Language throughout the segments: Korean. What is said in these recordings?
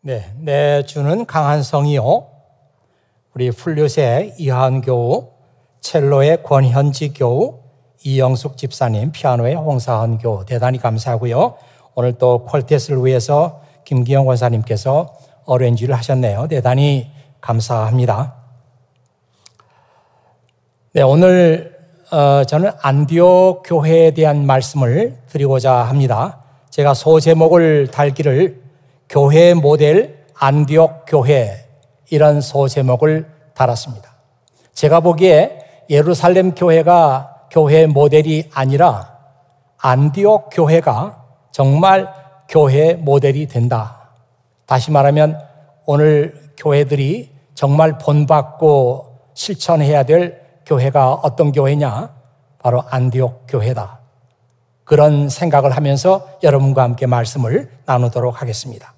네, 내 주는 강한 성이요. 우리 플룻의 이하은 교우, 첼로의 권현지 교우, 이영숙 집사님, 피아노의 홍사헌 교우 대단히 감사하고요. 오늘 또 퀄텟을 위해서 김기영 권사님께서 어레인지를 하셨네요. 대단히 감사합니다. 네, 오늘 저는 안디옥 교회에 대한 말씀을 드리고자 합니다. 제가 소제목을 달기를 교회 모델 안디옥 교회 이런 소제목을 달았습니다. 제가 보기에 예루살렘 교회가 교회 모델이 아니라 안디옥 교회가 정말 교회 모델이 된다. 다시 말하면 오늘 교회들이 정말 본받고 실천해야 될 교회가 어떤 교회냐? 바로 안디옥 교회다. 그런 생각을 하면서 여러분과 함께 말씀을 나누도록 하겠습니다.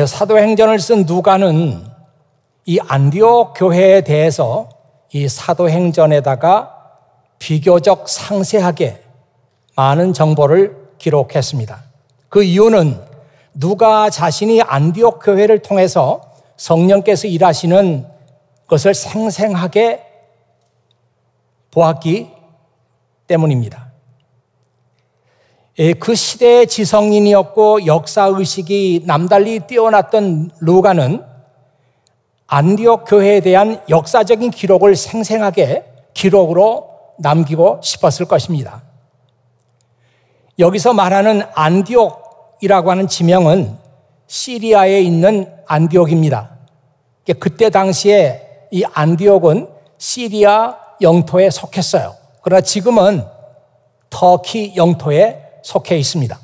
사도행전을 쓴 누가는 이 안디옥 교회에 대해서 이 사도행전에다가 비교적 상세하게 많은 정보를 기록했습니다. 그 이유는 누가 자신이 안디옥 교회를 통해서 성령께서 일하시는 것을 생생하게 보았기 때문입니다. 그 시대의 지성인이었고 역사의식이 남달리 뛰어났던 루가는 안디옥 교회에 대한 역사적인 기록을 생생하게 기록으로 남기고 싶었을 것입니다. 여기서 말하는 안디옥이라고 하는 지명은 시리아에 있는 안디옥입니다. 그때 당시에 이 안디옥은 시리아 영토에 속했어요. 그러나 지금은 터키 영토에 속해 있습니다.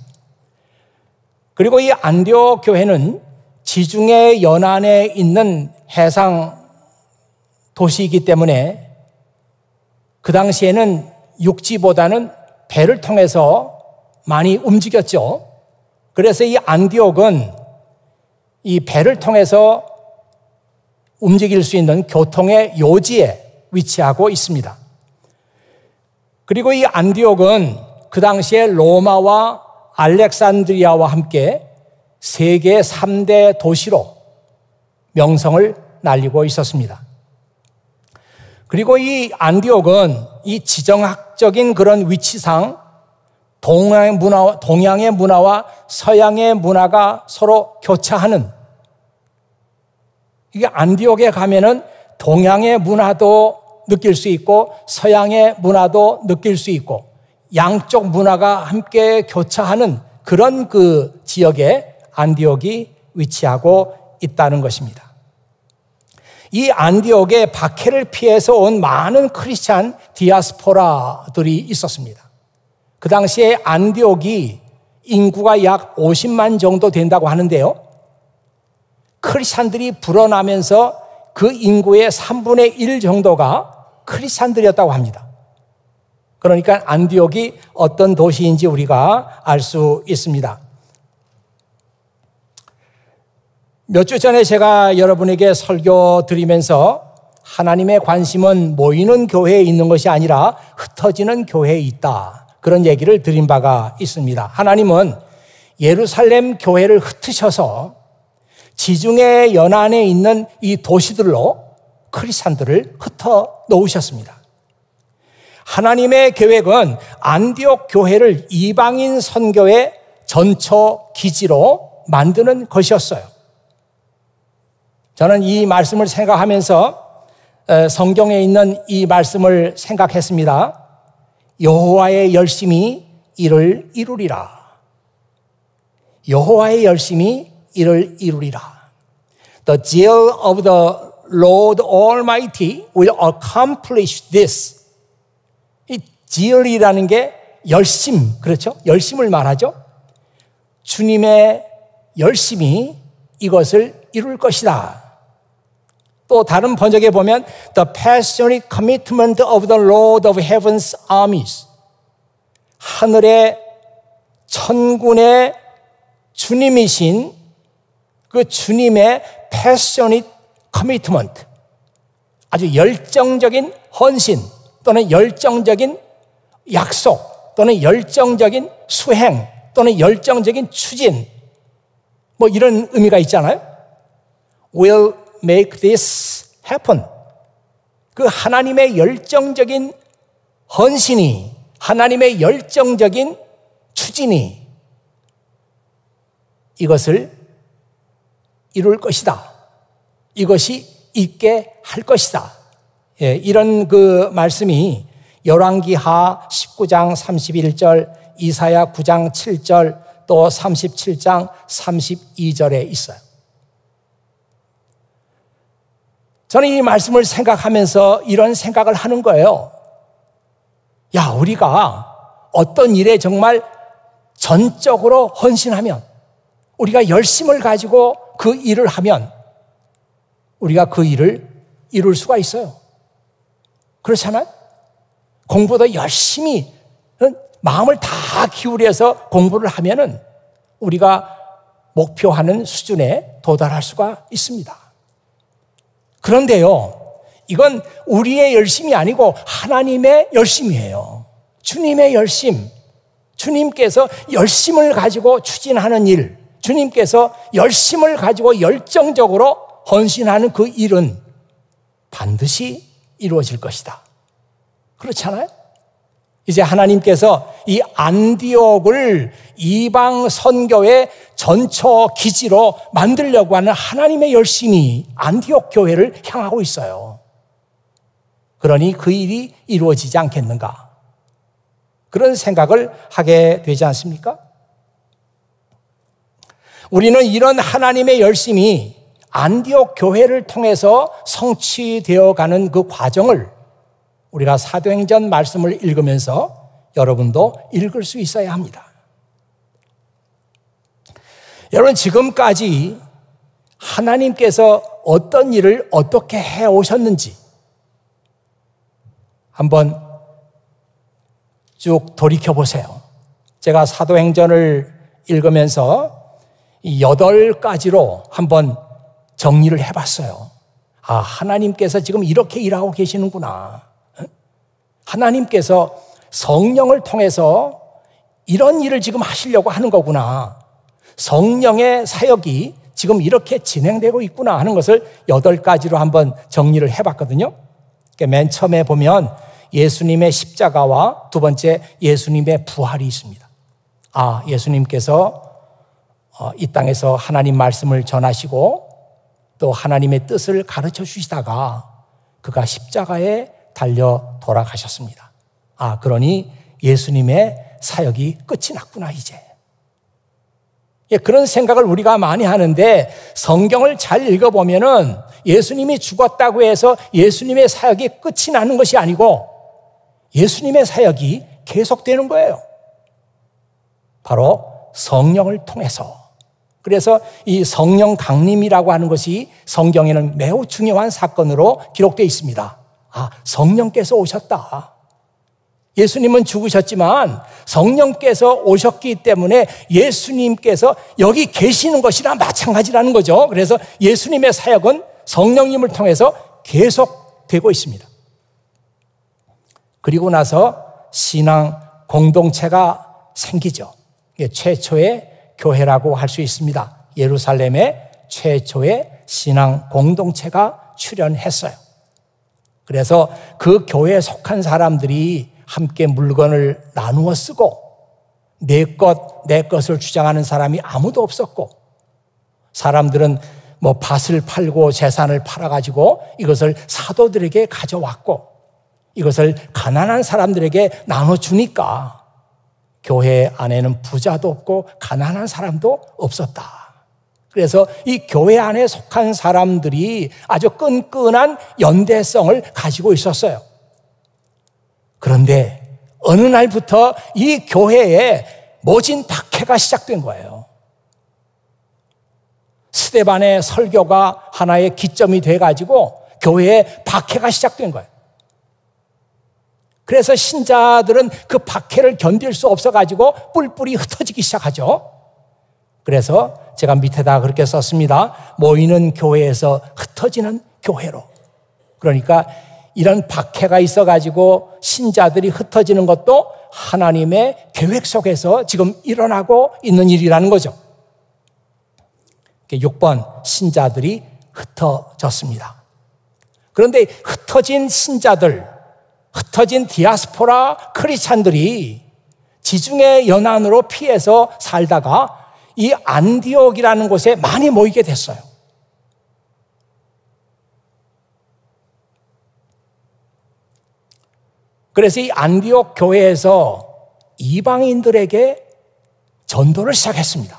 그리고 이 안디옥 교회는 지중해 연안에 있는 해상 도시이기 때문에 그 당시에는 육지보다는 배를 통해서 많이 움직였죠. 그래서 이 안디옥은 이 배를 통해서 움직일 수 있는 교통의 요지에 위치하고 있습니다. 그리고 이 안디옥은 그 당시에 로마와 알렉산드리아와 함께 세계 3대 도시로 명성을 날리고 있었습니다. 그리고 이 안디옥은 이 지정학적인 그런 위치상 동양의 문화와 서양의 문화가 서로 교차하는, 이게 안디옥에 가면은 동양의 문화도 느낄 수 있고 서양의 문화도 느낄 수 있고 양쪽 문화가 함께 교차하는 그런 그 지역에 안디옥이 위치하고 있다는 것입니다. 이 안디옥에 박해를 피해서 온 많은 크리스찬 디아스포라들이 있었습니다. 그 당시에 안디옥이 인구가 약 50만 정도 된다고 하는데요. 크리스찬들이 불어나면서 그 인구의 3분의 1 정도가 크리스찬들이었다고 합니다. 그러니까 안디옥이 어떤 도시인지 우리가 알 수 있습니다. 몇 주 전에 제가 여러분에게 설교 드리면서 하나님의 관심은 모이는 교회에 있는 것이 아니라 흩어지는 교회에 있다. 그런 얘기를 드린 바가 있습니다. 하나님은 예루살렘 교회를 흩으셔서 지중해 연안에 있는 이 도시들로 크리스찬들을 흩어 놓으셨습니다. 하나님의 계획은 안디옥 교회를 이방인 선교의 전초 기지로 만드는 것이었어요. 저는 이 말씀을 생각하면서 성경에 있는 이 말씀을 생각했습니다. 여호와의 열심히 이를 이루리라. 여호와의 열심히 이를 이루리라. The zeal of the Lord Almighty will accomplish this. 이 zeal이라는 게 열심, 그렇죠? 열심을 말하죠. 주님의 열심이 이것을 이룰 것이다. 또 다른 번역에 보면 The passionate commitment of the Lord of Heaven's armies. 하늘의 천군의 주님이신 그 주님의 passionate commitment, 아주 열정적인 헌신 또는 열정적인 약속 또는 열정적인 수행 또는 열정적인 추진, 뭐 이런 의미가 있잖아요. will make this happen. 그 하나님의 열정적인 헌신이, 하나님의 열정적인 추진이 이것을 이룰 것이다. 이것이 있게 할 것이다. 예, 이런 그 말씀이 열왕기하 19장 31절, 이사야 9장 7절, 또 37장 32절에 있어요. 저는 이 말씀을 생각하면서 이런 생각을 하는 거예요. 야, 우리가 어떤 일에 정말 전적으로 헌신하면, 우리가 열심을 가지고 그 일을 하면 우리가 그 일을 이룰 수가 있어요. 그렇잖아요? 공부도 열심히 마음을 다 기울여서 공부를 하면은 우리가 목표하는 수준에 도달할 수가 있습니다. 그런데요, 이건 우리의 열심이 아니고 하나님의 열심이에요. 주님의 열심, 주님께서 열심을 가지고 추진하는 일, 주님께서 열심을 가지고 열정적으로 헌신하는 그 일은 반드시 이루어질 것이다. 그렇잖아요? 이제 하나님께서 이 안디옥을 이방 선교의 전초 기지로 만들려고 하는 하나님의 열심이 안디옥 교회를 향하고 있어요. 그러니 그 일이 이루어지지 않겠는가? 그런 생각을 하게 되지 않습니까? 우리는 이런 하나님의 열심이 안디옥 교회를 통해서 성취되어 가는 그 과정을 우리가 사도행전 말씀을 읽으면서 여러분도 읽을 수 있어야 합니다. 여러분, 지금까지 하나님께서 어떤 일을 어떻게 해오셨는지 한번 쭉 돌이켜보세요. 제가 사도행전을 읽으면서 이 8가지로 한번 정리를 해봤어요. 아, 하나님께서 지금 이렇게 일하고 계시는구나. 하나님께서 성령을 통해서 이런 일을 지금 하시려고 하는 거구나. 성령의 사역이 지금 이렇게 진행되고 있구나 하는 것을 8가지로 한번 정리를 해봤거든요. 맨 처음에 보면 예수님의 십자가와 두 번째 예수님의 부활이 있습니다. 아, 예수님께서 이 땅에서 하나님 말씀을 전하시고 또 하나님의 뜻을 가르쳐 주시다가 그가 십자가에 달려 돌아가셨습니다. 아, 그러니 예수님의 사역이 끝이 났구나, 이제. 예, 그런 생각을 우리가 많이 하는데 성경을 잘 읽어보면은 예수님이 죽었다고 해서 예수님의 사역이 끝이 나는 것이 아니고 예수님의 사역이 계속되는 거예요. 바로 성령을 통해서. 그래서 이 성령 강림이라고 하는 것이 성경에는 매우 중요한 사건으로 기록되어 있습니다. 아, 성령께서 오셨다. 예수님은 죽으셨지만 성령께서 오셨기 때문에 예수님께서 여기 계시는 것이랑 마찬가지라는 거죠. 그래서 예수님의 사역은 성령님을 통해서 계속되고 있습니다. 그리고 나서 신앙 공동체가 생기죠. 이게 최초의 교회라고 할 수 있습니다. 예루살렘에 최초의 신앙 공동체가 출현했어요. 그래서 그 교회에 속한 사람들이 함께 물건을 나누어 쓰고 내 것을 주장하는 사람이 아무도 없었고 사람들은 뭐 밭을 팔고 재산을 팔아가지고 이것을 사도들에게 가져왔고 이것을 가난한 사람들에게 나눠주니까 교회 안에는 부자도 없고 가난한 사람도 없었다. 그래서 이 교회 안에 속한 사람들이 아주 끈끈한 연대성을 가지고 있었어요. 그런데 어느 날부터 이 교회에 모진 박해가 시작된 거예요. 스데반의 설교가 하나의 기점이 돼가지고 교회에 박해가 시작된 거예요. 그래서 신자들은 그 박해를 견딜 수 없어가지고 뿔뿔이 흩어지기 시작하죠. 그래서 제가 밑에다 그렇게 썼습니다. 모이는 교회에서 흩어지는 교회로. 그러니까 이런 박해가 있어가지고 신자들이 흩어지는 것도 하나님의 계획 속에서 지금 일어나고 있는 일이라는 거죠. 6번, 신자들이 흩어졌습니다. 그런데 흩어진 신자들, 흩어진 디아스포라 크리스찬들이 지중해 연안으로 피해서 살다가 이 안디옥이라는 곳에 많이 모이게 됐어요. 그래서 이 안디옥 교회에서 이방인들에게 전도를 시작했습니다.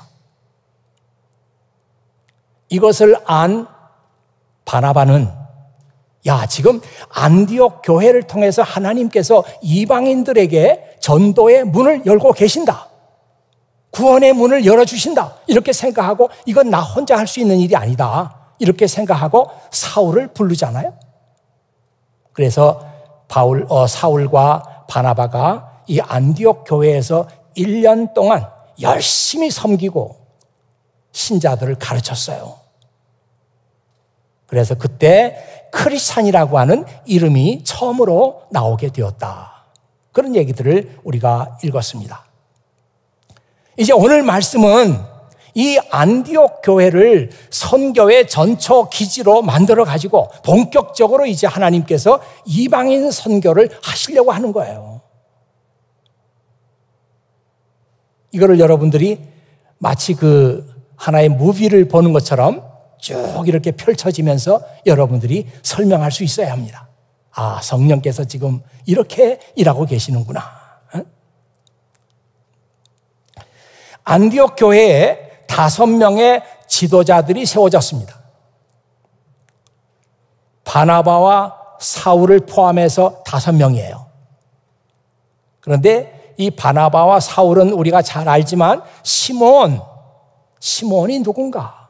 이것을 안 바나바는 지금 안디옥 교회를 통해서 하나님께서 이방인들에게 전도의 문을 열고 계신다. 구원의 문을 열어주신다. 이렇게 생각하고 이건 나 혼자 할 수 있는 일이 아니다. 이렇게 생각하고 사울을 부르잖아요. 그래서 사울과 바나바가 이 안디옥 교회에서 1년 동안 열심히 섬기고 신자들을 가르쳤어요. 그래서 그때 크리스찬이라고 하는 이름이 처음으로 나오게 되었다. 그런 얘기들을 우리가 읽었습니다. 이제 오늘 말씀은 이 안디옥 교회를 선교의 전초 기지로 만들어 가지고 본격적으로 이제 하나님께서 이방인 선교를 하시려고 하는 거예요. 이거를 여러분들이 마치 하나의 무비를 보는 것처럼 쭉 이렇게 펼쳐지면서 여러분들이 설명할 수 있어야 합니다. 성령께서 지금 이렇게 일하고 계시는구나. 안디옥 교회에 5명의 지도자들이 세워졌습니다. 바나바와 사울을 포함해서 5명이에요. 그런데 이 바나바와 사울은 우리가 잘 알지만 시몬이 누군가?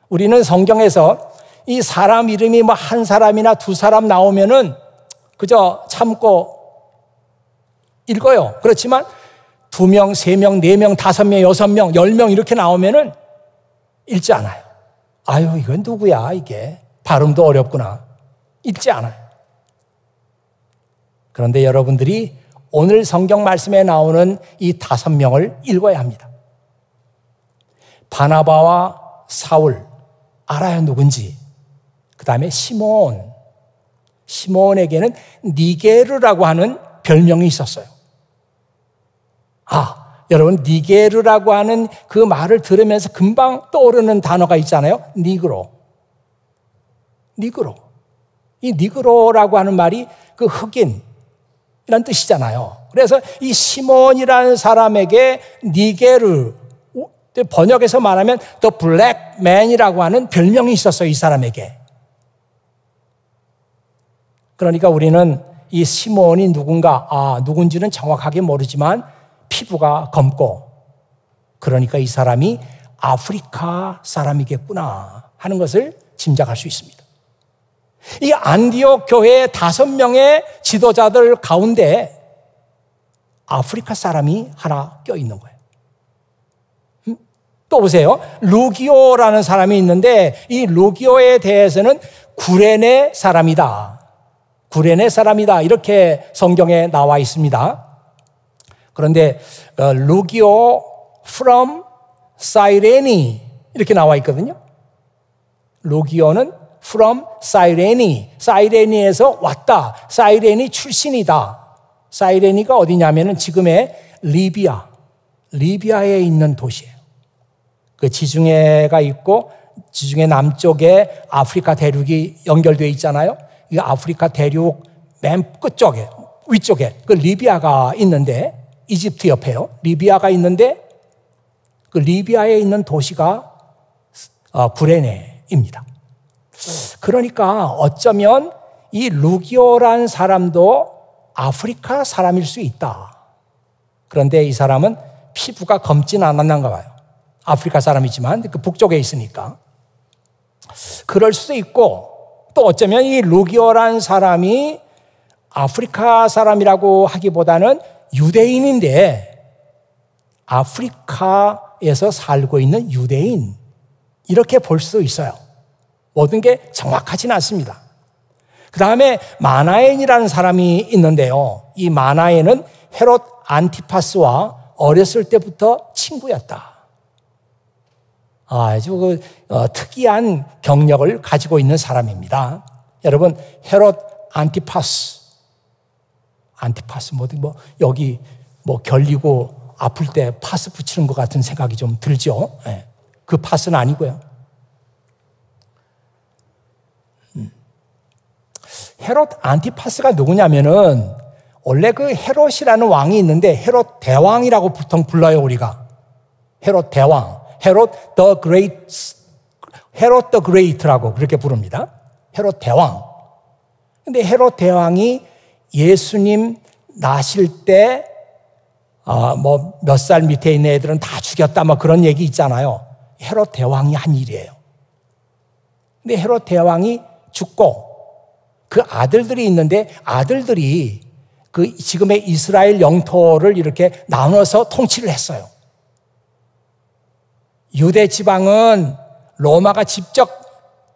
우리는 성경에서 이 사람 이름이 한 사람이나 2사람 나오면은 그저 참고 읽어요. 그렇지만 2명, 3명, 4명, 5명, 6명, 10명 이렇게 나오면은 읽지 않아요. 이건 누구야 이게? 발음도 어렵구나. 읽지 않아요. 그런데 여러분들이 오늘 성경 말씀에 나오는 이 5명을 읽어야 합니다. 바나바와 사울 알아요 누군지. 그 다음에 시몬에게는 니게르라고 하는 별명이 있었어요. 여러분 니게르라고 하는 그 말을 들으면서 금방 떠오르는 단어가 있잖아요. 니그로. 이 니그로라고 하는 말이 흑인이란 뜻이잖아요. 그래서 이 시몬이라는 사람에게 니게르, 번역해서 말하면 The Black Man이라고 하는 별명이 있었어요. 이 사람에게. 그러니까 우리는 이 시몬이 누군지는 정확하게 모르지만 피부가 검고, 그러니까 이 사람이 아프리카 사람이겠구나 하는 것을 짐작할 수 있습니다. 이 안디옥 교회의 5명의 지도자들 가운데 아프리카 사람이 하나 껴있는 거예요. 또 보세요. 루기오라는 사람이 있는데 이 루기오에 대해서는 구레네 사람이다. 이렇게 성경에 나와 있습니다. 그런데 루기오 from 사이레니 이렇게 나와 있거든요. 루기오는 from 사이레니에서 왔다. 사이레니 출신이다. 사이레니가 어디냐면은 지금의 리비아에 있는 도시예요. 그 지중해가 있고 지중해 남쪽에 아프리카 대륙이 연결되어 있잖아요. 이 아프리카 대륙 맨 끝쪽에 위쪽에 그 리비아가 있는데, 이집트 옆에요. 리비아가 있는데 그 리비아에 있는 도시가 구레네입니다. 그러니까 어쩌면 이 루기오라는 사람도 아프리카 사람일 수 있다. 그런데 이 사람은 피부가 검진 않았는가 봐요. 아프리카 사람이지만 그 북쪽에 있으니까. 그럴 수도 있고, 또 어쩌면 이 루기오라는 사람이 아프리카 사람이라고 하기보다는 유대인인데 아프리카에서 살고 있는 유대인, 이렇게 볼 수도 있어요. 모든 게 정확하지는 않습니다. 그 다음에 마나엔이라는 사람이 있는데요. 이 마나엔은 헤롯 안티파스와 어렸을 때부터 친구였다. 아주 특이한 경력을 가지고 있는 사람입니다. 여러분, 헤롯 안티파스 여기 결리고 아플 때 파스 붙이는 것 같은 생각이 좀 들죠. 네. 그 파스는 아니고요. 헤롯 안티파스가 누구냐면은 원래 그 헤롯이라는 왕이 있는데 헤롯 대왕이라고 보통 불러요, 우리가. 헤롯 대왕, 헤롯 the Great라고 그렇게 부릅니다. 헤롯 대왕. 근데 헤롯 대왕이 예수님 나실 때 몇 살 밑에 있는 애들은 다 죽였다 그런 얘기 있잖아요. 헤롯 대왕이 한 일이에요. 근데 헤롯 대왕이 죽고 그 아들들이 있는데 아들들이 그 지금의 이스라엘 영토를 이렇게 나눠서 통치를 했어요. 유대 지방은 로마가 직접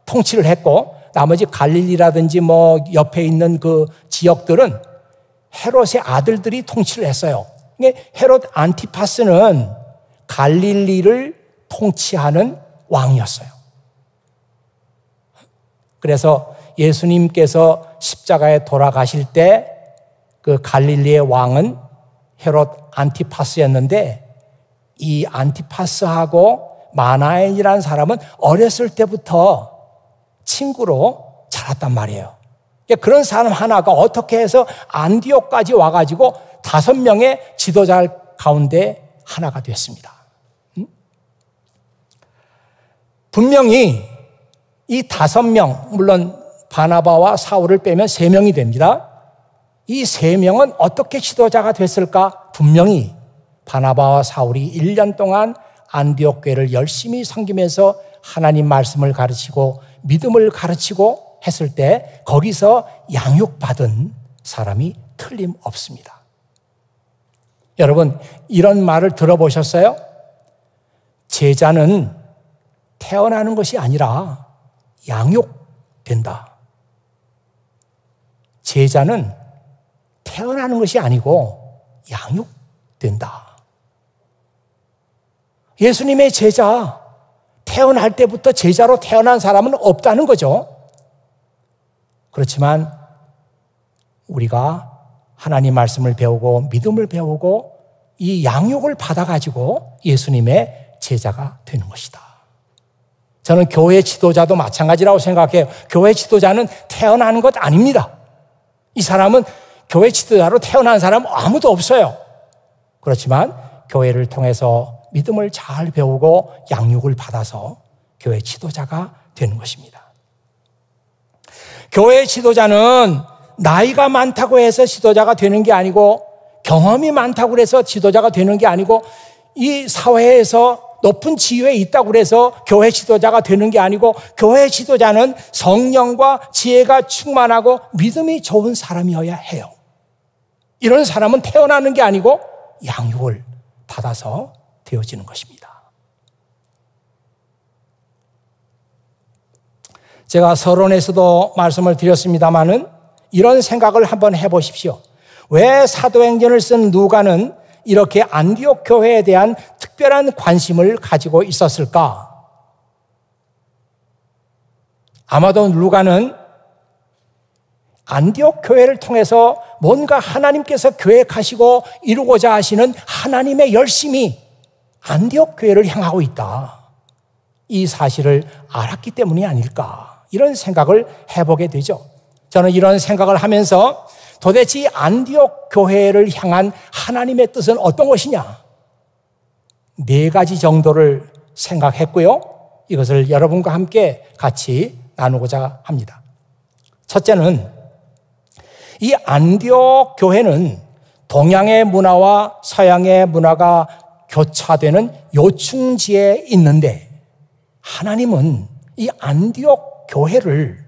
통치를 했고 나머지 갈릴리라든지 옆에 있는 그 지역들은 헤롯의 아들들이 통치를 했어요. 헤롯 안티파스는 갈릴리를 통치하는 왕이었어요. 그래서 예수님께서 십자가에 돌아가실 때 그 갈릴리의 왕은 헤롯 안티파스였는데 이 안티파스하고 마나엔이라는 사람은 어렸을 때부터 친구로 자랐단 말이에요. 그런 사람 하나가 어떻게 해서 안디옥까지 와가지고 5명의 지도자 가운데 하나가 됐습니다. 분명히 이 5명, 물론 바나바와 사울을 빼면 3명이 됩니다. 이 3명은 어떻게 지도자가 됐을까? 분명히 바나바와 사울이 1년 동안 안디옥 교회를 열심히 섬기면서 하나님 말씀을 가르치고 믿음을 가르치고 했을 때 거기서 양육받은 사람이 틀림없습니다. 여러분, 이런 말을 들어보셨어요? 제자는 태어나는 것이 아니라 양육된다. 제자는 태어나는 것이 아니고 양육된다. 예수님의 제자, 태어날 때부터 제자로 태어난 사람은 없다는 거죠. 그렇지만 우리가 하나님 말씀을 배우고 믿음을 배우고 이 양육을 받아가지고 예수님의 제자가 되는 것이다. 저는 교회 지도자도 마찬가지라고 생각해요. 교회 지도자는 태어나는 것 아닙니다. 이 사람은 교회 지도자로 태어난 사람 아무도 없어요. 그렇지만 교회를 통해서 믿음을 잘 배우고 양육을 받아서 교회 지도자가 되는 것입니다. 교회 지도자는 나이가 많다고 해서 지도자가 되는 게 아니고 경험이 많다고 해서 지도자가 되는 게 아니고 이 사회에서 높은 지위에 있다고 해서 교회 지도자가 되는 게 아니고 교회 지도자는 성령과 지혜가 충만하고 믿음이 좋은 사람이어야 해요. 이런 사람은 태어나는 게 아니고 양육을 받아서 되어지는 것입니다. 제가 서론에서도 말씀을 드렸습니다마는 이런 생각을 한번 해보십시오. 왜 사도행전을 쓴 누가는 이렇게 안디옥 교회에 대한 특별한 관심을 가지고 있었을까? 아마도 누가는 안디옥 교회를 통해서 뭔가 하나님께서 계획하시고 이루고자 하시는 하나님의 열심이 안디옥 교회를 향하고 있다. 이 사실을 알았기 때문이 아닐까? 이런 생각을 해보게 되죠. 저는 이런 생각을 하면서 도대체 이 안디옥 교회를 향한 하나님의 뜻은 어떤 것이냐? 4가지 정도를 생각했고요. 이것을 여러분과 함께 같이 나누고자 합니다. 첫째는 이 안디옥 교회는 동양의 문화와 서양의 문화가 교차되는 요충지에 있는데 하나님은 이 안디옥 교회를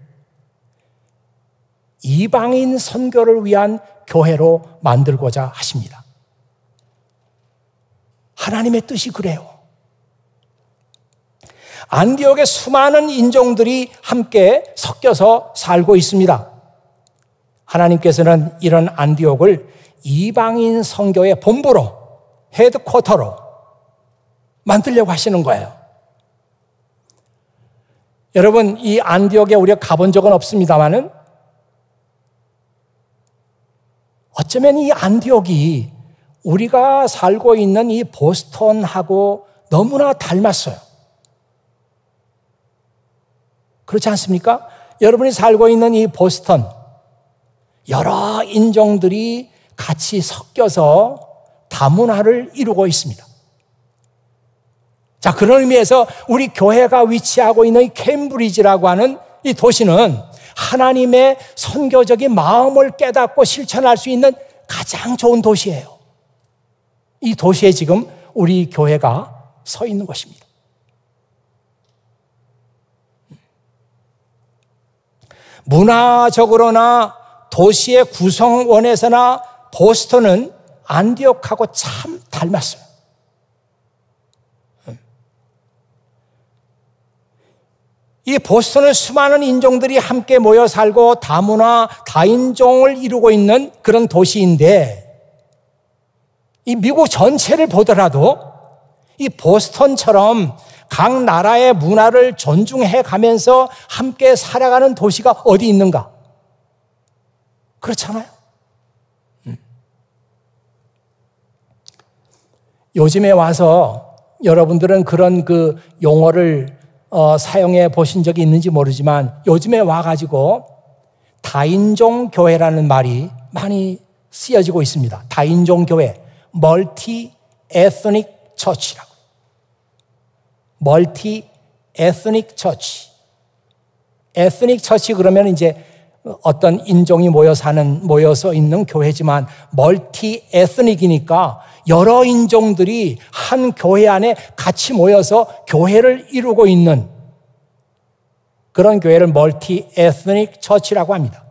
이방인 선교를 위한 교회로 만들고자 하십니다. 하나님의 뜻이 그래요. 안디옥에 수많은 인종들이 함께 섞여서 살고 있습니다. 하나님께서는 이런 안디옥을 이방인 선교의 본부로, 헤드쿼터로 만들려고 하시는 거예요. 여러분, 이 안디옥에 우리가 가본 적은 없습니다만은 어쩌면 이 안디옥이 우리가 살고 있는 이 보스턴하고 너무나 닮았어요. 그렇지 않습니까? 여러분이 살고 있는 이 보스턴, 여러 인종들이 같이 섞여서 다문화를 이루고 있습니다. 자, 그런 의미에서 우리 교회가 위치하고 있는 이 캠브리지라고 하는 이 도시는 하나님의 선교적인 마음을 깨닫고 실천할 수 있는 가장 좋은 도시예요. 이 도시에 지금 우리 교회가 서 있는 것입니다. 문화적으로나 도시의 구성원에서나 보스턴은 안디옥하고 참 닮았어요. 이 보스턴은 수많은 인종들이 함께 모여 살고 다문화, 다인종을 이루고 있는 그런 도시인데, 이 미국 전체를 보더라도 이 보스턴처럼 각 나라의 문화를 존중해 가면서 함께 살아가는 도시가 어디 있는가? 그렇잖아요. 요즘에 와서 여러분들은 그런 그 용어를 사용해 보신 적이 있는지 모르지만 요즘에 와가지고 다인종 교회라는 말이 많이 쓰여지고 있습니다. 다인종 교회, 멀티 에스닉 처치라고. 멀티 에스닉 처치. 에스닉 처치 그러면 이제 어떤 인종이 모여서 있는 교회지만 멀티 에스닉이니까 여러 인종들이 한 교회 안에 같이 모여서 교회를 이루고 있는 그런 교회를 멀티 에스닉 처치라고 합니다.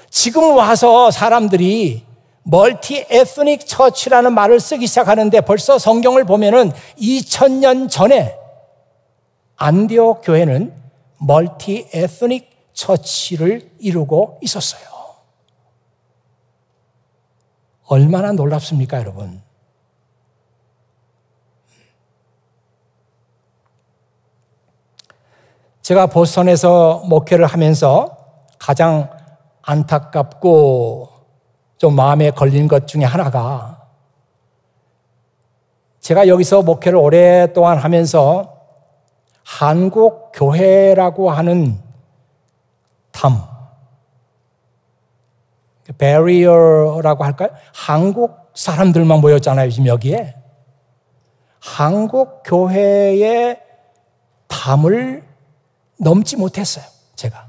지금 와서 사람들이 멀티 에스닉 처치라는 말을 쓰기 시작하는데 벌써 성경을 보면은 2000년 전에 안디옥 교회는 멀티 에스닉 처치를 이루고 있었어요. 얼마나 놀랍습니까, 여러분? 제가 보스턴에서 목회를 하면서 가장 안타깝고 좀 마음에 걸린 것 중에 하나가, 제가 여기서 목회를 오랫동안 하면서 한국 교회라고 하는 담, barrier라고 할까요? 한국 사람들만 모였잖아요, 지금 여기에. 한국 교회의 담을 넘지 못했어요, 제가.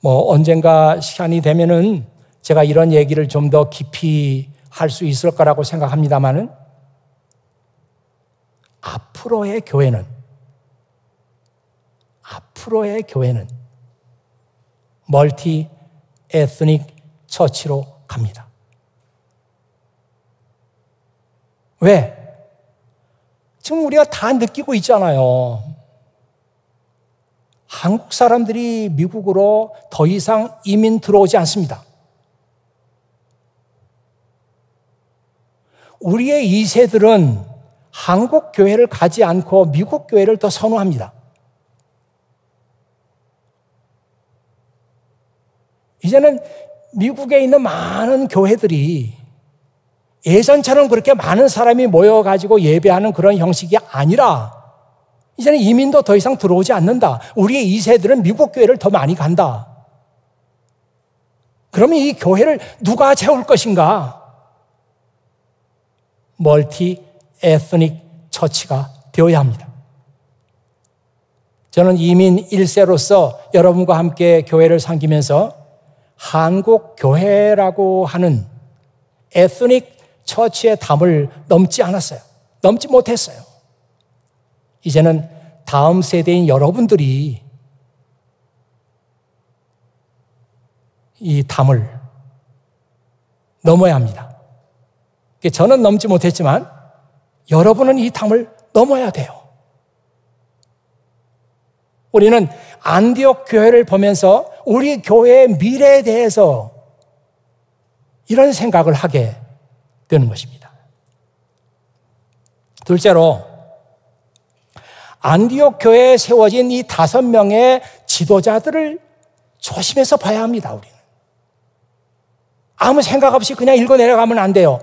언젠가 시간이 되면은 제가 이런 얘기를 좀 더 깊이 할 수 있을 거라고 생각합니다만은 앞으로의 교회는 멀티 에스닉 처치로 갑니다. 왜? 지금 우리가 다 느끼고 있잖아요. 한국 사람들이 미국으로 더 이상 이민 들어오지 않습니다. 우리의 2세들은 한국 교회를 가지 않고 미국 교회를 더 선호합니다. 이제는 미국에 있는 많은 교회들이 예전처럼 그렇게 많은 사람이 모여가지고 예배하는 그런 형식이 아니라 이제는 이민도 더 이상 들어오지 않는다. 우리의 2세들은 미국 교회를 더 많이 간다. 그러면 이 교회를 누가 채울 것인가? 멀티 에스닉 처치가 되어야 합니다. 저는 이민 1세로서 여러분과 함께 교회를 섬기면서 한국 교회라고 하는 에스닉 처치의 담을 넘지 않았어요. 넘지 못했어요. 이제는 다음 세대인 여러분들이 이 담을 넘어야 합니다. 저는 넘지 못했지만 여러분은 이 담을 넘어야 돼요. 우리는 안디옥 교회를 보면서 우리 교회의 미래에 대해서 이런 생각을 하게 되는 것입니다. 둘째로, 안디옥 교회에 세워진 이 5명의 지도자들을 조심해서 봐야 합니다, 우리는. 아무 생각 없이 그냥 읽어 내려가면 안 돼요.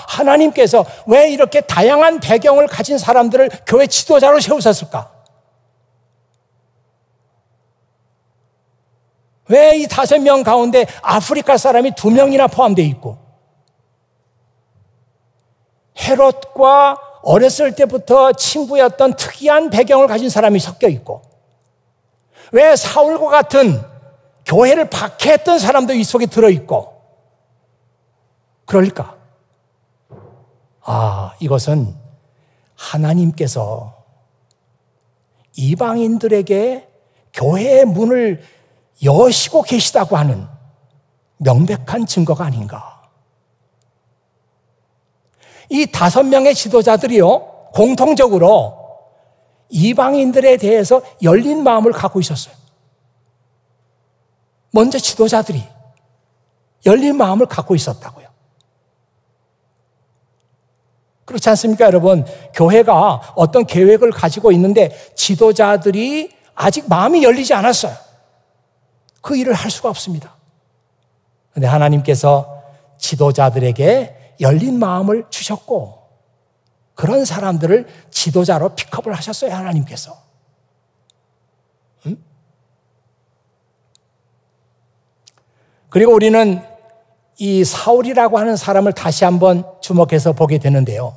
하나님께서 왜 이렇게 다양한 배경을 가진 사람들을 교회 지도자로 세우셨을까? 왜 이 5명 가운데 아프리카 사람이 2명이나 포함되어 있고, 헤롯과 어렸을 때부터 친구였던 특이한 배경을 가진 사람이 섞여 있고, 왜 사울과 같은 교회를 박해했던 사람도 이 속에 들어있고, 그럴까? 이것은 하나님께서 이방인들에게 교회의 문을 여시고 계시다고 하는 명백한 증거가 아닌가. 이 5명의 지도자들이요, 공통적으로 이방인들에 대해서 열린 마음을 갖고 있었어요. 먼저 지도자들이 열린 마음을 갖고 있었다고요. 그렇지 않습니까, 여러분? 교회가 어떤 계획을 가지고 있는데 지도자들이 아직 마음이 열리지 않았어요. 그 일을 할 수가 없습니다. 그런데 하나님께서 지도자들에게 열린 마음을 주셨고, 그런 사람들을 지도자로 픽업을 하셨어요, 하나님께서. 그리고 우리는 이 사울이라고 하는 사람을 다시 한번 주목해서 보게 되는데요.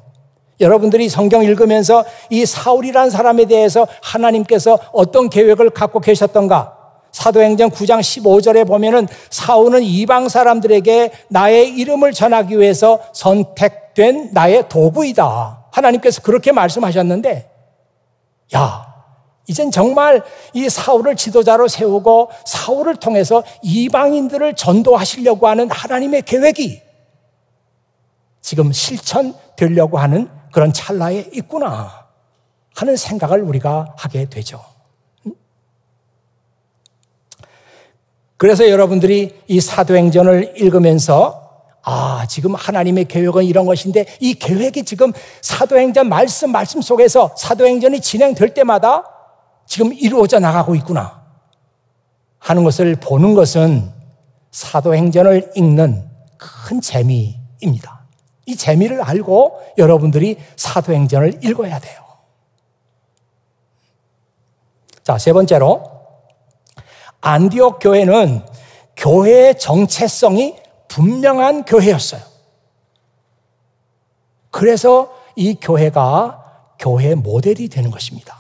여러분들이 성경 읽으면서 이 사울이라는 사람에 대해서 하나님께서 어떤 계획을 갖고 계셨던가? 사도행전 9장 15절에 보면은 사울은 이방 사람들에게 나의 이름을 전하기 위해서 선택된 나의 도구이다. 하나님께서 그렇게 말씀하셨는데, 이젠 정말 이 사울을 지도자로 세우고 사울을 통해서 이방인들을 전도하시려고 하는 하나님의 계획이 지금 실천되려고 하는 그런 찰나에 있구나 하는 생각을 우리가 하게 되죠. 그래서 여러분들이 이 사도행전을 읽으면서 지금 하나님의 계획은 이런 것인데 이 계획이 지금 사도행전 말씀 속에서 사도행전이 진행될 때마다 지금 이루어져 나가고 있구나 하는 것을 보는 것은 사도행전을 읽는 큰 재미입니다. 이 재미를 알고 여러분들이 사도행전을 읽어야 돼요. 자, 세 번째로, 안디옥 교회는 교회의 정체성이 분명한 교회였어요. 그래서 이 교회가 교회의 모델이 되는 것입니다.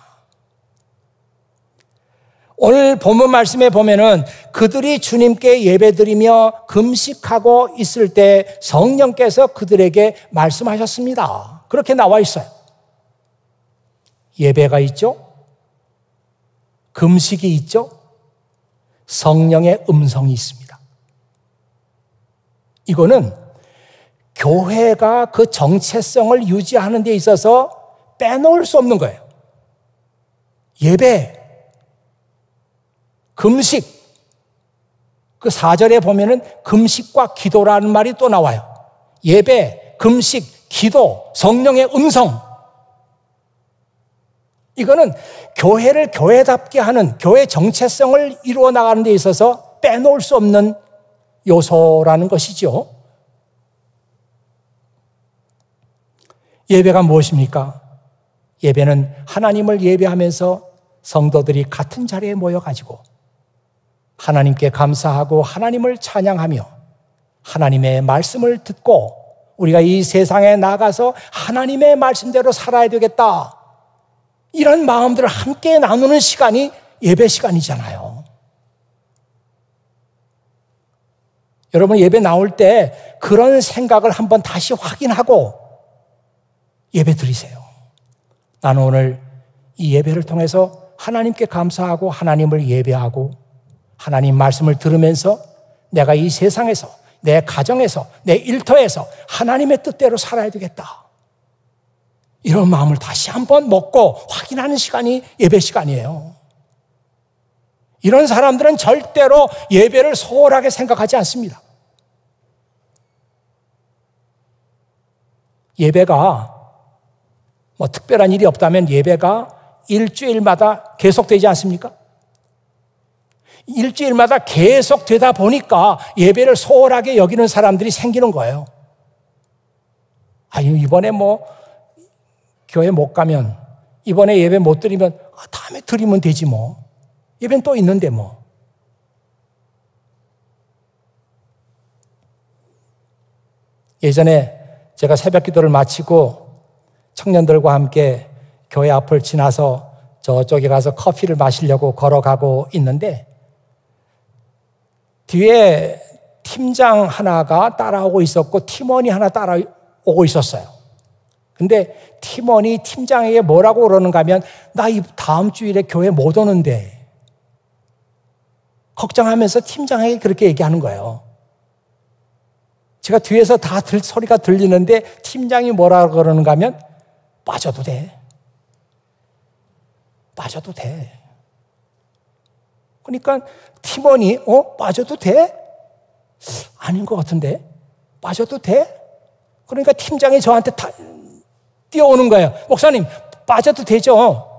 오늘 본문 말씀에 보면은 그들이 주님께 예배드리며 금식하고 있을 때 성령께서 그들에게 말씀하셨습니다. 그렇게 나와 있어요. 예배가 있죠. 금식이 있죠. 성령의 음성이 있습니다. 이거는 교회가 그 정체성을 유지하는 데 있어서 빼놓을 수 없는 거예요. 예배, 금식, 그 4절에 보면은 금식과 기도라는 말이 또 나와요. 예배, 금식, 기도, 성령의 음성. 이거는 교회를 교회답게 하는 교회 정체성을 이루어 나가는 데 있어서 빼놓을 수 없는 요소라는 것이죠. 예배가 무엇입니까? 예배는 하나님을 예배하면서 성도들이 같은 자리에 모여가지고 하나님께 감사하고 하나님을 찬양하며 하나님의 말씀을 듣고 우리가 이 세상에 나가서 하나님의 말씀대로 살아야 되겠다, 이런 마음들을 함께 나누는 시간이 예배 시간이잖아요. 여러분, 예배 나올 때 그런 생각을 한번 다시 확인하고 예배 드리세요. 나는 오늘 이 예배를 통해서 하나님께 감사하고 하나님을 예배하고 하나님 말씀을 들으면서 내가 이 세상에서, 내 가정에서, 내 일터에서 하나님의 뜻대로 살아야 되겠다, 이런 마음을 다시 한번 먹고 확인하는 시간이 예배 시간이에요. 이런 사람들은 절대로 예배를 소홀하게 생각하지 않습니다. 예배가 뭐 특별한 일이 없다면 예배가 일주일마다 계속되지 않습니까? 일주일마다 계속되다 보니까 예배를 소홀하게 여기는 사람들이 생기는 거예요. 이번에 뭐 교회 못 가면, 이번에 예배 못 드리면 다음에 드리면 되지 뭐. 예배는 또 있는데 뭐. 예전에 제가 새벽 기도를 마치고 청년들과 함께 교회 앞을 지나서 저쪽에 가서 커피를 마시려고 걸어가고 있는데 뒤에 팀장 하나가 따라오고 있었고 팀원이 하나 따라오고 있었어요. 근데 팀원이 팀장에게 뭐라고 그러는가 하면 나 이 다음 주일에 교회 못 오는데, 걱정하면서 팀장에게 그렇게 얘기하는 거예요. 제가 뒤에서 다 소리가 들리는데 팀장이 뭐라고 그러는가 하면 빠져도 돼. 빠져도 돼. 그러니까 팀원이 빠져도 돼? 아닌 것 같은데 빠져도 돼? 그러니까 팀장이 저한테 뛰어오는 거예요. 목사님 빠져도 되죠?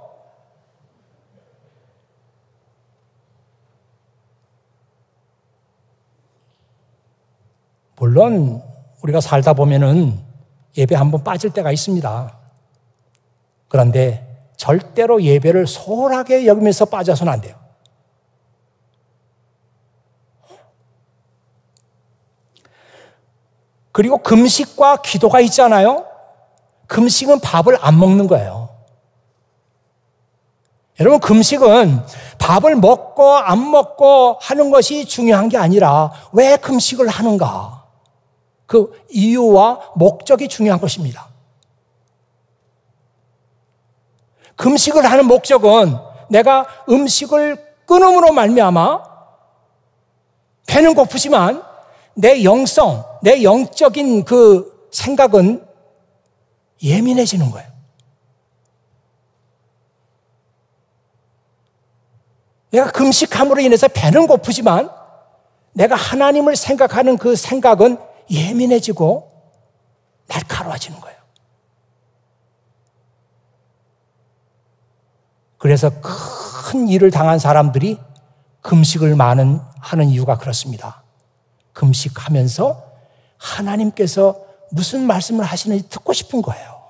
물론 우리가 살다 보면은 예배 한번 빠질 때가 있습니다. 그런데 절대로 예배를 소홀하게 여기면서 빠져서는 안 돼요. 그리고 금식과 기도가 있잖아요. 금식은 밥을 안 먹는 거예요. 여러분, 금식은 밥을 먹고 안 먹고 하는 것이 중요한 게 아니라 왜 금식을 하는가? 그 이유와 목적이 중요한 것입니다. 금식을 하는 목적은 내가 음식을 끊음으로 말미암아 배는 고프지만 내 영성, 내 영적인 그 생각은 예민해지는 거예요. 내가 금식함으로 인해서 배는 고프지만 내가 하나님을 생각하는 그 생각은 예민해지고 날카로워지는 거예요. 그래서 큰 일을 당한 사람들이 금식을 하는 이유가 그렇습니다. 금식하면서 하나님께서 무슨 말씀을 하시는지 듣고 싶은 거예요.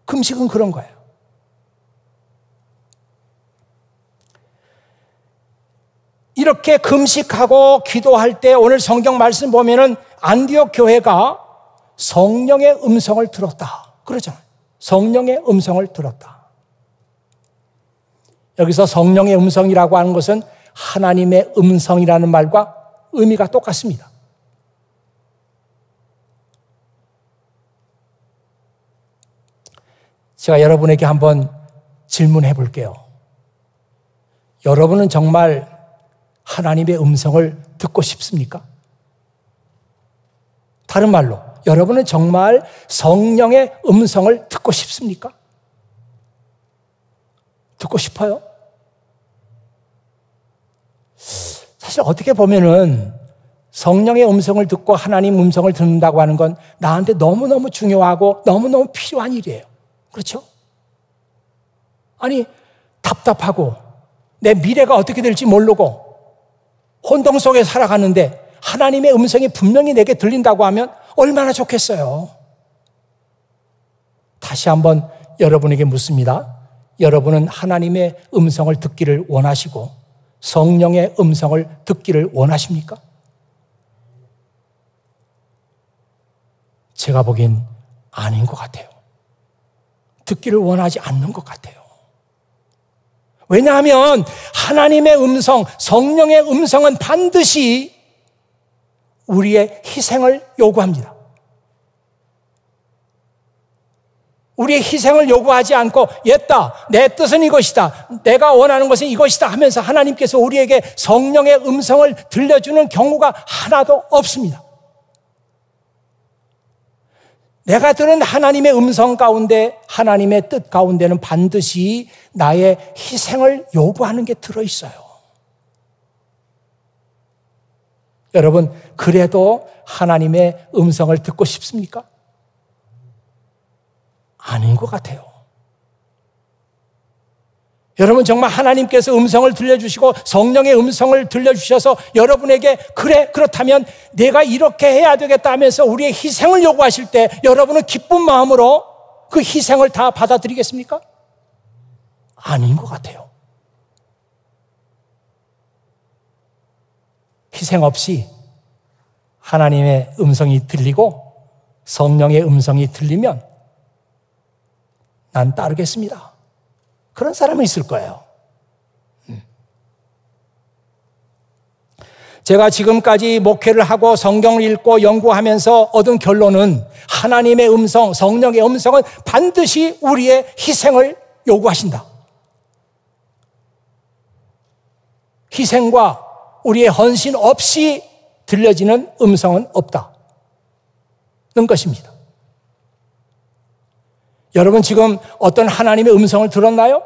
금식은 그런 거예요. 이렇게 금식하고 기도할 때 오늘 성경 말씀 보면은 안디옥 교회가 성령의 음성을 들었다 그러잖아요. 성령의 음성을 들었다. 여기서 성령의 음성이라고 하는 것은 하나님의 음성이라는 말과 의미가 똑같습니다. 제가 여러분에게 한번 질문해 볼게요. 여러분은 정말 하나님의 음성을 듣고 싶습니까? 다른 말로, 여러분은 정말 성령의 음성을 듣고 싶습니까? 듣고 싶어요? 사실 어떻게 보면은 성령의 음성을 듣고 하나님 음성을 듣는다고 하는 건 나한테 너무너무 중요하고 너무너무 필요한 일이에요. 그렇죠? 아니, 답답하고 내 미래가 어떻게 될지 모르고 혼동 속에 살아가는데 하나님의 음성이 분명히 내게 들린다고 하면 얼마나 좋겠어요. 다시 한번 여러분에게 묻습니다. 여러분은 하나님의 음성을 듣기를 원하시고 성령의 음성을 듣기를 원하십니까? 제가 보기엔 아닌 것 같아요. 듣기를 원하지 않는 것 같아요. 왜냐하면 하나님의 음성, 성령의 음성은 반드시 우리의 희생을 요구합니다. 우리의 희생을 요구하지 않고 옛다, 내 뜻은 이것이다, 내가 원하는 것은 이것이다 하면서 하나님께서 우리에게 성령의 음성을 들려주는 경우가 하나도 없습니다. 내가 들은 하나님의 음성 가운데, 하나님의 뜻 가운데는 반드시 나의 희생을 요구하는 게 들어있어요. 여러분, 그래도 하나님의 음성을 듣고 싶습니까? 아닌 것 같아요. 여러분, 정말 하나님께서 음성을 들려주시고 성령의 음성을 들려주셔서 여러분에게 그래, 그렇다면 내가 이렇게 해야 되겠다 하면서 우리의 희생을 요구하실 때 여러분은 기쁜 마음으로 그 희생을 다 받아들이겠습니까? 아닌 것 같아요. 희생 없이 하나님의 음성이 들리고 성령의 음성이 들리면 난 따르겠습니다. 그런 사람은 있을 거예요. 제가 지금까지 목회를 하고 성경을 읽고 연구하면서 얻은 결론은 하나님의 음성, 성령의 음성은 반드시 우리의 희생을 요구하신다. 희생과 우리의 헌신 없이 들려지는 음성은 없다는 것입니다. 여러분, 지금 어떤 하나님의 음성을 들었나요?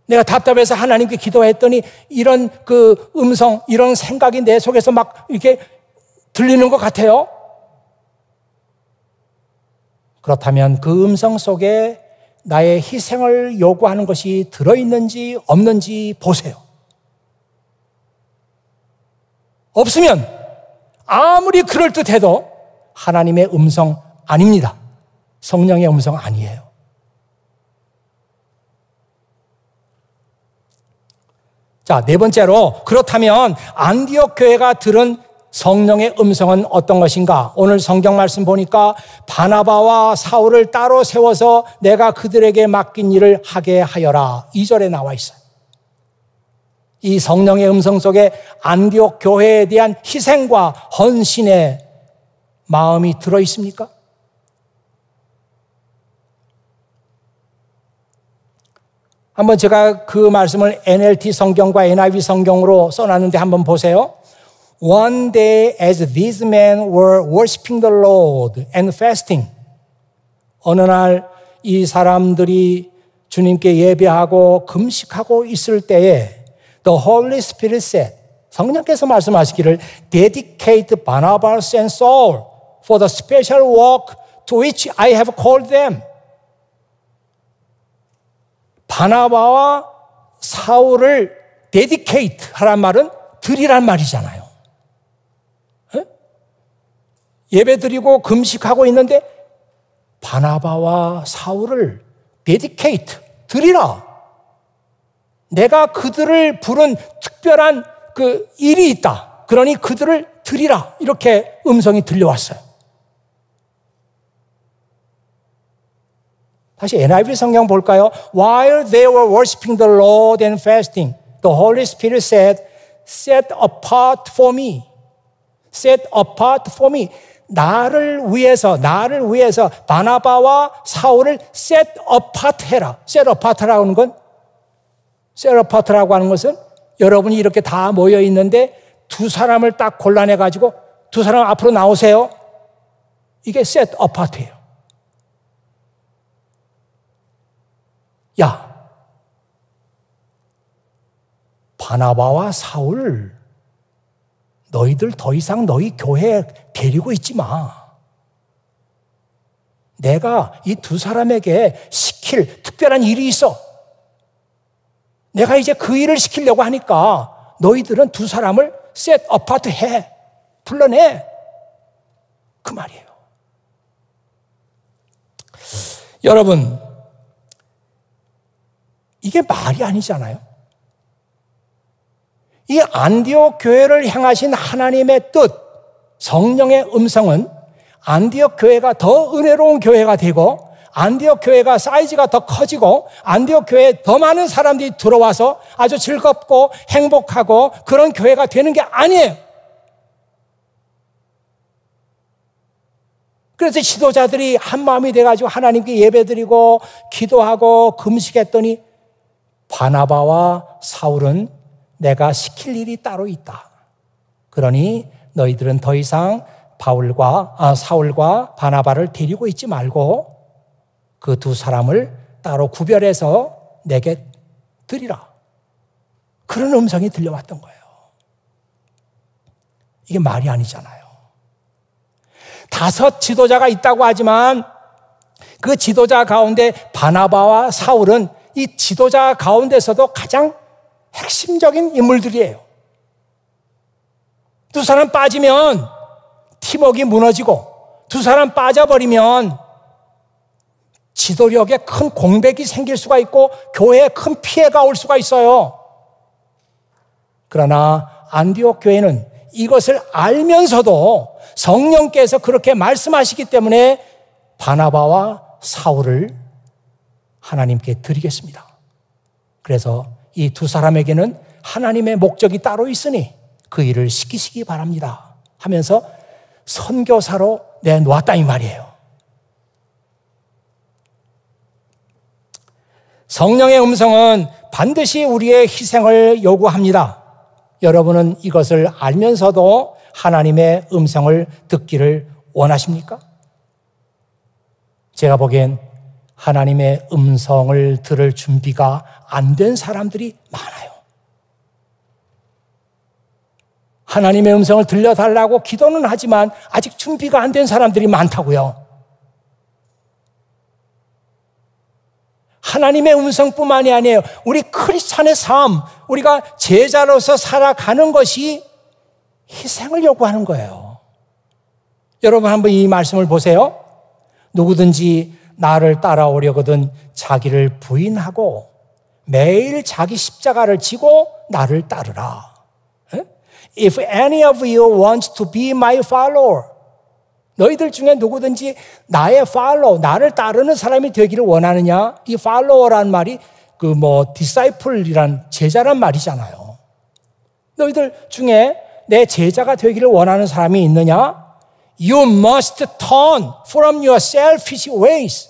내가 답답해서 하나님께 기도했더니 이런 그 음성, 이런 생각이 내 속에서 막 이렇게 들리는 것 같아요. 그렇다면 그 음성 속에 나의 희생을 요구하는 것이 들어있는지 없는지 보세요. 없으면 아무리 그럴듯해도 하나님의 음성 아닙니다. 성령의 음성 아니에요. 자, 네 번째로, 그렇다면 안디옥 교회가 들은 성령의 음성은 어떤 것인가? 오늘 성경 말씀 보니까 바나바와 사울을 따로 세워서 내가 그들에게 맡긴 일을 하게 하여라. 2절에 나와 있어요. 이 성령의 음성 속에 안디옥 교회에 대한 희생과 헌신의 마음이 들어 있습니까? 한번 제가 그 말씀을 NLT 성경과 NIV 성경으로 써놨는데 한번 보세요. One day as these men were worshiping the Lord and fasting. 어느 날 이 사람들이 주님께 예배하고 금식하고 있을 때에 The Holy Spirit said, 성령께서 말씀하시기를 Dedicate Barnabas and Saul for the special work to which I have called them. 바나바와 사울을 dedicate 하란 말은 드리란 말이잖아요. 에? 예배 드리고 금식하고 있는데 바나바와 사울을 dedicate, 드리라. 내가 그들을 부른 특별한 그 일이 있다. 그러니 그들을 드리라. 이렇게 음성이 들려왔어요. 다시 NIV 성경 볼까요? While they were worshiping the Lord and fasting, the Holy Spirit said, Set apart for me. Set apart for me. 나를 위해서 바나바와 사울을 set apart 해라. set apart라고 하는 건, set apart라고 하는 것은 여러분이 이렇게 다 모여 있는데 두 사람을 딱 골라내가지고 두 사람 앞으로 나오세요. 이게 set apart예요. 야, 바나바와 사울, 너희들 더 이상 너희 교회에 데리고 있지 마. 내가 이 두 사람에게 시킬 특별한 일이 있어. 내가 이제 그 일을 시키려고 하니까 너희들은 두 사람을 set apart 해. 불러내. 그 말이에요. 여러분, 이게 말이 아니잖아요. 이 안디옥 교회를 향하신 하나님의 뜻, 성령의 음성은 안디옥 교회가 더 은혜로운 교회가 되고 안디옥 교회가 사이즈가 더 커지고 안디옥 교회에 더 많은 사람들이 들어와서 아주 즐겁고 행복하고 그런 교회가 되는 게 아니에요. 그래서 지도자들이 한 마음이 돼가지고 하나님께 예배드리고 기도하고 금식했더니 바나바와 사울은 내가 시킬 일이 따로 있다. 그러니 너희들은 더 이상 사울과 바나바를 데리고 있지 말고 그 두 사람을 따로 구별해서 내게 드리라. 그런 음성이 들려왔던 거예요. 이게 말이 아니잖아요. 5 지도자가 있다고 하지만 그 지도자 가운데 바나바와 사울은 이 지도자 가운데서도 가장 핵심적인 인물들이에요. 두 사람 빠지면 팀워크가 무너지고 두 사람 빠져버리면 지도력에 큰 공백이 생길 수가 있고 교회에 큰 피해가 올 수가 있어요. 그러나 안디옥 교회는 이것을 알면서도 성령께서 그렇게 말씀하시기 때문에 바나바와 사울을 하나님께 드리겠습니다. 그래서 이 두 사람에게는 하나님의 목적이 따로 있으니 그 일을 시키시기 바랍니다 하면서 선교사로 내놓았다 이 말이에요. 성령의 음성은 반드시 우리의 희생을 요구합니다. 여러분은 이것을 알면서도 하나님의 음성을 듣기를 원하십니까? 제가 보기엔 하나님의 음성을 들을 준비가 안 된 사람들이 많아요. 하나님의 음성을 들려달라고 기도는 하지만 아직 준비가 안 된 사람들이 많다고요. 하나님의 음성뿐만이 아니에요. 우리 크리스찬의 삶, 우리가 제자로서 살아가는 것이 희생을 요구하는 거예요. 여러분 한번 이 말씀을 보세요. 누구든지 나를 따라오려거든 자기를 부인하고 매일 자기 십자가를 지고 나를 따르라. If any of you wants to be my follower, 너희들 중에 누구든지 나의 팔로워, 나를 따르는 사람이 되기를 원하느냐? 이 팔로워란 말이 disciple이란 제자란 말이잖아요. 너희들 중에 내 제자가 되기를 원하는 사람이 있느냐? You must turn from your selfish ways.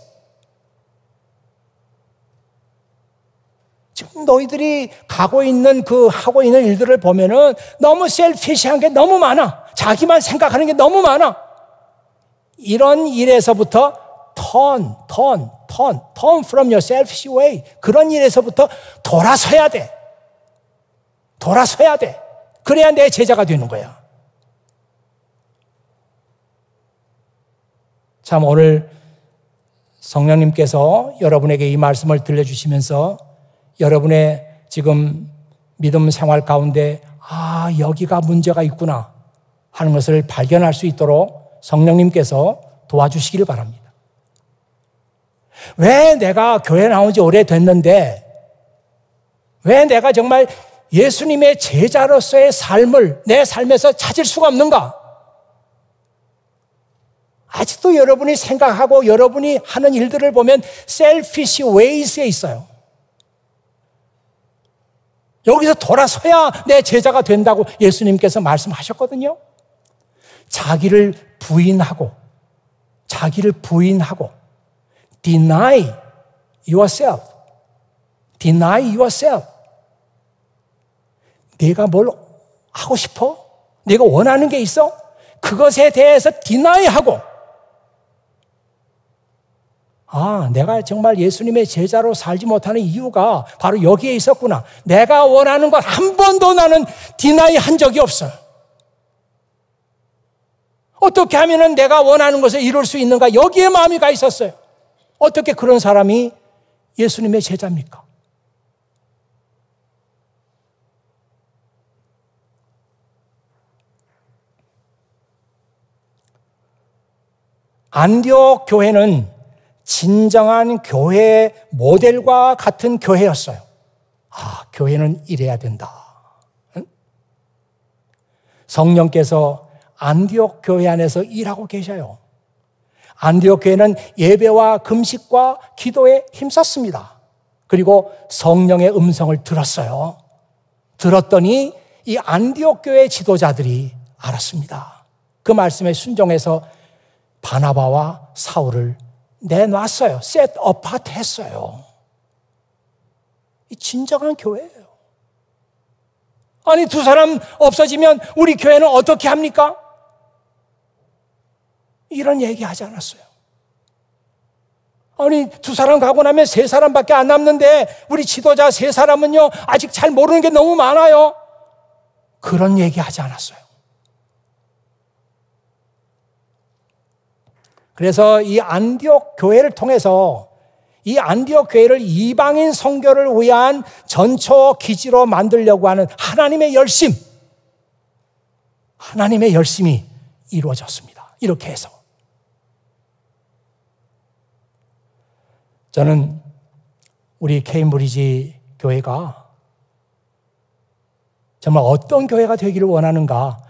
지금 너희들이 하고 있는 일들을 보면은 너무 셀피시한 게 너무 많아. 자기만 생각하는 게 너무 많아. 이런 일에서부터 turn from your selfish way. 그런 일에서부터 돌아서야 돼. 돌아서야 돼. 그래야 내 제자가 되는 거야. 참 오늘 성령님께서 여러분에게 이 말씀을 들려주시면서 여러분의 지금 믿음 생활 가운데 여기가 문제가 있구나 하는 것을 발견할 수 있도록 성령님께서 도와주시기를 바랍니다. 왜 내가 교회 나온 지 오래됐는데 왜 내가 정말 예수님의 제자로서의 삶을 내 삶에서 찾을 수가 없는가? 아직도 여러분이 생각하고 여러분이 하는 일들을 보면 selfish ways에 있어요. 여기서 돌아서야 내 제자가 된다고 예수님께서 말씀하셨거든요. 자기를 부인하고 deny yourself. 내가 뭘 하고 싶어? 내가 원하는 게 있어? 그것에 대해서 deny-하고 내가 정말 예수님의 제자로 살지 못하는 이유가 바로 여기에 있었구나. 내가 원하는 것 한 번도 나는 deny 한 적이 없어요. 어떻게 하면 내가 원하는 것을 이룰 수 있는가? 여기에 마음이 가 있었어요. 어떻게 그런 사람이 예수님의 제자입니까? 안디옥 교회는 진정한 교회의 모델과 같은 교회였어요. 교회는 이래야 된다. 성령께서 안디옥 교회 안에서 일하고 계셔요. 안디옥 교회는 예배와 금식과 기도에 힘썼습니다. 그리고 성령의 음성을 들었어요. 들었더니 이 안디옥 교회 지도자들이 알았습니다. 그 말씀에 순종해서 바나바와 사울을 내놨어요. set apart 했어요. 이 진정한 교회예요. 아니 두 사람 없어지면 우리 교회는 어떻게 합니까? 이런 얘기 하지 않았어요. 아니, 2사람 가고 나면 3사람밖에 안 남는데 우리 지도자 3사람은요 아직 잘 모르는 게 너무 많아요. 그런 얘기 하지 않았어요. 그래서 이 안디옥 교회를 통해서 이 안디옥 교회를 이방인 선교를 위한 전초 기지로 만들려고 하는 하나님의 열심이 이루어졌습니다. 이렇게 해서 저는 우리 케임브리지 교회가 정말 어떤 교회가 되기를 원하는가?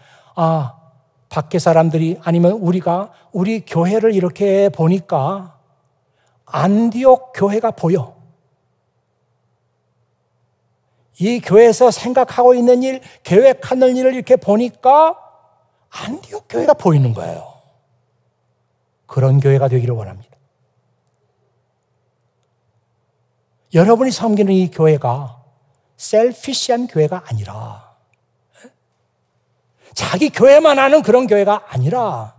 밖에 사람들이 아니면 우리 교회를 이렇게 보니까 안디옥 교회가 보여. 이 교회에서 생각하고 있는 일, 계획하는 일을 이렇게 보니까 안디옥 교회가 보이는 거예요. 그런 교회가 되기를 원합니다. 여러분이 섬기는 이 교회가 셀피시한 교회가 아니라 자기 교회만 하는 그런 교회가 아니라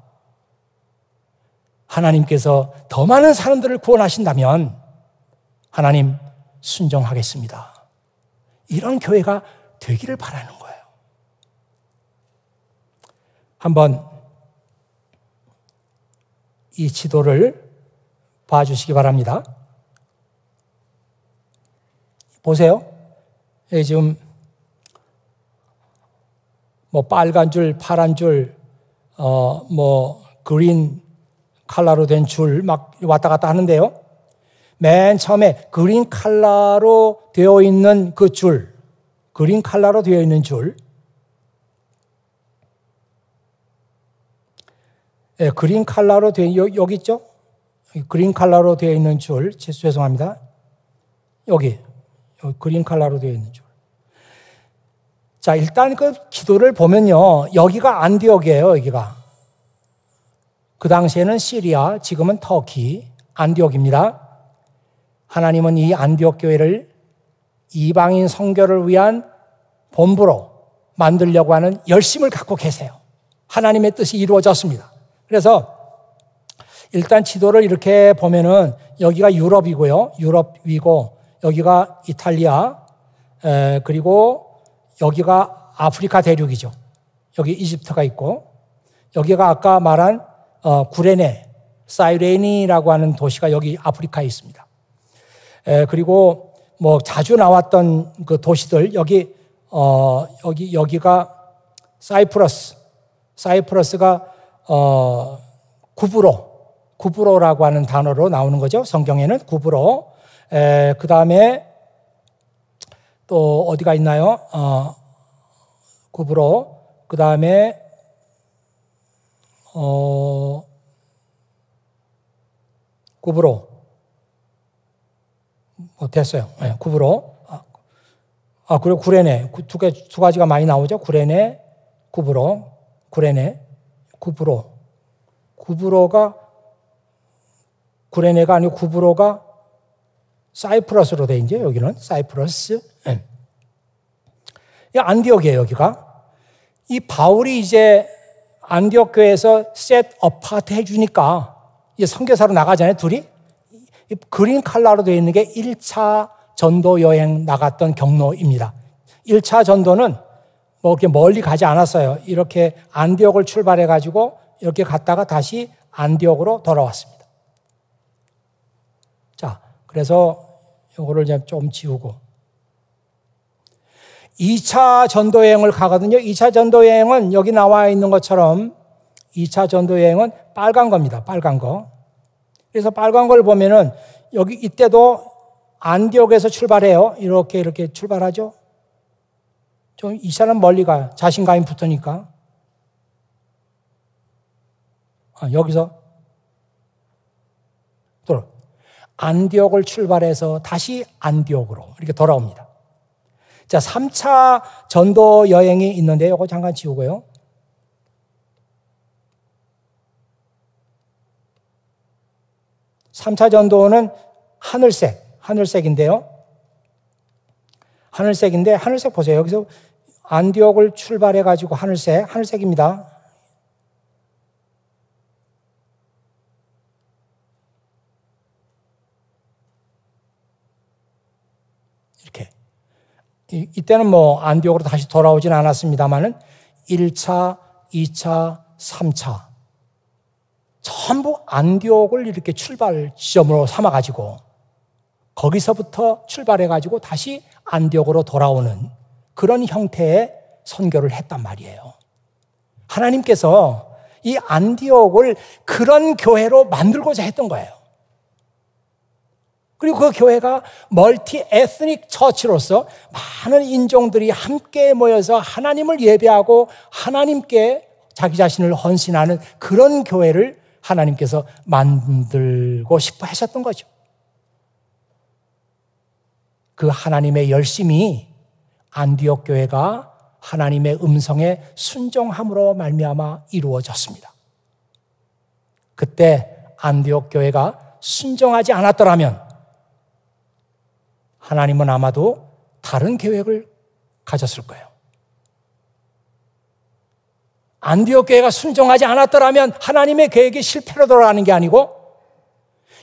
하나님께서 더 많은 사람들을 구원하신다면 하나님 순종하겠습니다. 이런 교회가 되기를 바라는 거예요. 한번 이 지도를 봐주시기 바랍니다. 보세요. 여기 지금 빨간 줄, 파란 줄, 그린 컬러로 된 줄 막 왔다 갔다 하는데요. 맨 처음에 그린 컬러로 되어 있는 그 줄, 그린 컬러로 되어 있는 줄, 그린 컬러로 되어 여기 있죠? 그린 컬러로 되어 있는 줄, 죄송합니다. 여기 그린 컬러로 되어 있는 줄. 자, 일단 그 기도를 보면요, 여기가 안디옥이에요. 여기가 그 당시에는 시리아, 지금은 터키, 안디옥입니다. 하나님은 이 안디옥 교회를 이방인 선교를 위한 본부로 만들려고 하는 열심을 갖고 계세요. 하나님의 뜻이 이루어졌습니다. 그래서 일단 지도를 이렇게 보면은 여기가 유럽이고요. 유럽 위고 여기가 이탈리아, 그리고 여기가 아프리카 대륙이죠. 여기 이집트가 있고 여기가 아까 말한 구레네, 사이레니라고 하는 도시가 여기 아프리카에 있습니다. 그리고 자주 나왔던 그 도시들 여기가 사이프러스가 구브로라고 하는 단어로 나오는 거죠. 성경에는 구브로. 그 다음에 또 어디가 있나요? 구브로. 그 다음에 구브로. 됐어요. 네, 구브로. 그리고 구레네. 두 가지가 많이 나오죠. 구레네, 구브로. 구레네, 구브로. 구레네가 아니고 구브로가 사이프러스로 돼 있죠. 여기는 사이프러스. 안디옥이에요. 여기가. 이 바울이 이제 안디옥 교회에서 셋 어파트 해주니까 이제 선교사로 나가잖아요. 둘이. 그린 컬러로 되어 있는 게 1차 전도 여행 나갔던 경로입니다. 1차 전도는 이렇게 멀리 가지 않았어요. 이렇게 안디옥을 출발해가지고 이렇게 갔다가 다시 안디옥으로 돌아왔습니다. 자, 그래서 이거를 좀 지우고 2차 전도 여행을 가거든요. 2차 전도 여행은 여기 나와 있는 것처럼 2차 전도 여행은 빨간 겁니다. 빨간 거. 그래서 빨간 걸 보면은 여기 이때도 안디옥에서 출발해요. 이렇게 출발하죠. 좀 이 사람 멀리 가요. 자신감이 붙으니까. 여기서 돌아. 안디옥을 출발해서 다시 안디옥으로 이렇게 돌아옵니다. 자, 3차 전도 여행이 있는데 이거 잠깐 지우고요. 삼차 전도는 하늘색인데요. 하늘색 보세요. 여기서 안디옥을 출발해가지고 하늘색입니다. 이때는 안디옥으로 다시 돌아오진 않았습니다만은 1차, 2차, 3차 전부 안디옥을 이렇게 출발 지점으로 삼아가지고 거기서부터 출발해가지고 다시 안디옥으로 돌아오는 그런 형태의 선교를 했단 말이에요. 하나님께서 이 안디옥을 그런 교회로 만들고자 했던 거예요. 그리고 그 교회가 멀티 에스닉 처치로서 많은 인종들이 함께 모여서 하나님을 예배하고 하나님께 자기 자신을 헌신하는 그런 교회를 하나님께서 만들고 싶어 하셨던 거죠. 그 하나님의 열심이 안디옥 교회가 하나님의 음성에 순종함으로 말미암아 이루어졌습니다. 그때 안디옥 교회가 순종하지 않았더라면 하나님은 아마도 다른 계획을 가졌을 거예요. 안디옥 교회가 순종하지 않았더라면 하나님의 계획이 실패로 돌아가는 게 아니고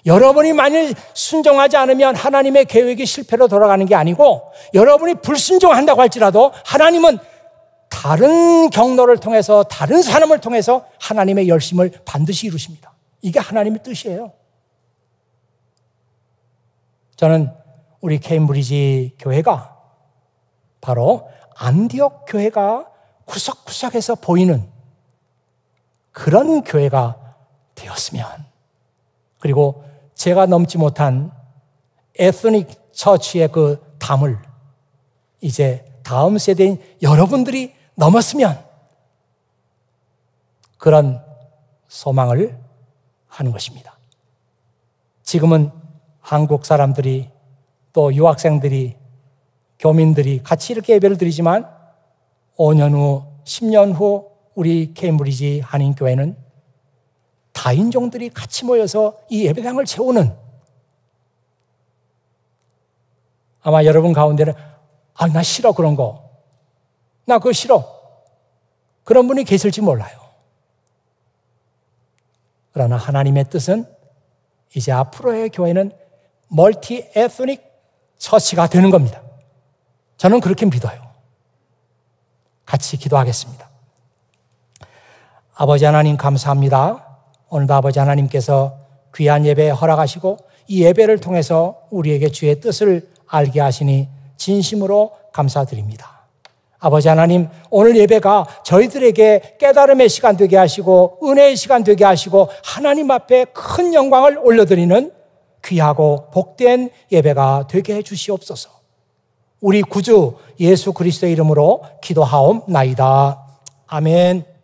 여러분이 만일 순종하지 않으면 하나님의 계획이 실패로 돌아가는 게 아니고 여러분이 불순종한다고 할지라도 하나님은 다른 경로를 통해서 다른 사람을 통해서 하나님의 열심을 반드시 이루십니다. 이게 하나님의 뜻이에요. 저는 우리 케임브리지 교회가 바로 안디옥 교회가 구석구석에서 보이는 그런 교회가 되었으면, 그리고 제가 넘지 못한 에스닉 처치의 그 담을 이제 다음 세대인 여러분들이 넘었으면, 그런 소망을 하는 것입니다. 지금은 한국 사람들이 또 유학생들이 교민들이 같이 이렇게 예배를 드리지만 5년 후, 10년 후 우리 케임브리지 한인교회는 다인종들이 같이 모여서 이 예배당을 채우는, 아마 여러분 가운데는 나 싫어 그런 거, 나 그거 싫어, 그런 분이 계실지 몰라요. 그러나 하나님의 뜻은 이제 앞으로의 교회는 멀티 에스닉 처치가 되는 겁니다. 저는 그렇게 믿어요. 같이 기도하겠습니다. 아버지 하나님 감사합니다. 오늘도 아버지 하나님께서 귀한 예배 허락하시고 이 예배를 통해서 우리에게 주의 뜻을 알게 하시니 진심으로 감사드립니다. 아버지 하나님, 오늘 예배가 저희들에게 깨달음의 시간 되게 하시고 은혜의 시간 되게 하시고 하나님 앞에 큰 영광을 올려드리는 귀하고 복된 예배가 되게 해 주시옵소서. 우리 구주 예수 그리스도의 이름으로 기도하옵나이다. 아멘.